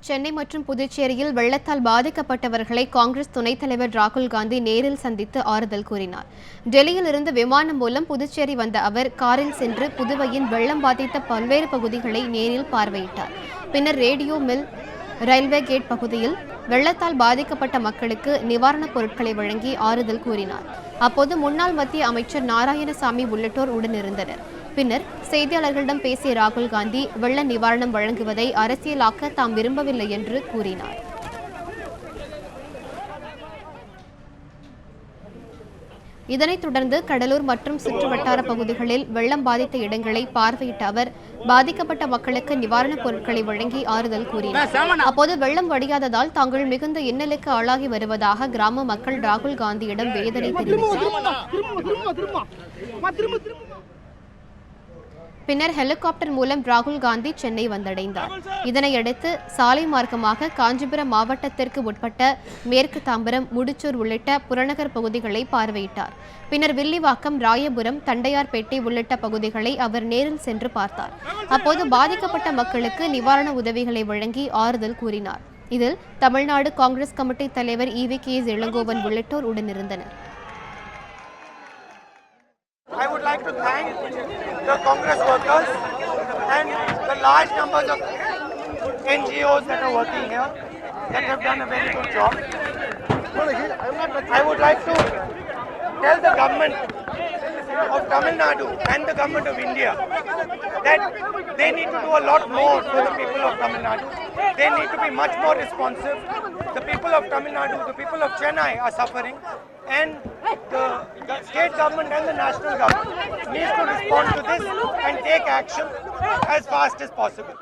சென்னை மற்றும் புதுச்சேரியில் வெள்ளத்தால் பாதிக்கப்பட்டவர்களை காங்கிரஸ் துணைத் தலைவர் ராகுல் காந்தி நேரில் சந்தித்து ஆறுதல் கூறினார். டெல்லியில் இருந்து விமானம் மூலம் புதுச்சேரி வந்த அவர் காரில் சென்று புதுவையின் வெள்ளம் பாதித்த பல்வேறு பகுதிகளை நேரில் பார்வையிட்டார். பின்னர் ரேடியோ மில், ரயில்வே கேட் பகுதியில் வெள்ளத்தால் பாதிக்கப்பட்ட மக்களுக்கு நிவாரணப் பொருட்களை வழங்கி ஆறுதல் கூறினார். அப்போது முன்னாள் மத்திய அமைச்சர் நாராயணசாமி உள்ளிட்டோர் உடனிருந்தனர். பின்னர் செய்தியாளர்களிடம் பேசிய ராகுல் காந்தி வெள்ள நிவாரணம் வழங்குவதை அரசியலாக்க தாம் விரும்பவில்லை என்று கூறினார். இதனைத் தொடர்ந்து கடலூர் மற்றும் சுற்றுவட்டார பகுதிகளில் வெள்ளம் பாதித்த இடங்களை பார்வையிட்ட அவர் பாதிக்கப்பட்ட மக்களுக்கு நிவாரணப் பொருட்களை வழங்கி ஆறுதல் கூறினார். அப்போது வெள்ளம் வடியாததால் தாங்கள் மிகுந்த இன்னலுக்கு ஆளாகி வருவதாக கிராம மக்கள் ராகுல் காந்தியிடம் வேதனை தெரிவித்தனர். பின்னர் ஹெலிகாப்டர் மூலம் ராகுல் காந்தி சென்னை வந்தடைந்தார். இதனையடுத்து சாலை மார்க்கமாக காஞ்சிபுரம் மாவட்டத்திற்கு உட்பட்ட மேற்கு தாம்பரம், முடிச்சூர் உள்ளிட்ட புறநகர் பகுதிகளை பார்வையிட்டார். பின்னர் வில்லிவாக்கம், ராயபுரம், தண்டையார்பேட்டை உள்ளிட்ட பகுதிகளை அவர் நேரில் சென்று பார்த்தார். அப்போது பாதிக்கப்பட்ட மக்களுக்கு நிவாரண உதவிகளை வழங்கி ஆறுதல் கூறினார். இதில் தமிழ்நாடு காங்கிரஸ் கமிட்டி தலைவர் EV.K.S. இளங்கோவன் உள்ளிட்டோர் உடனிருந்தனர். I would like to thank the Congress workers and the large numbers of NGOs that are working here that have done a very good job. I would like to tell the government of Tamil Nadu and the government of India that they need to do a lot more for the people of Tamil Nadu. They need to be much more responsive. The people of Tamil Nadu, the people of Chennai are suffering, and the state government and the national government needs to respond to this and take action as fast as possible.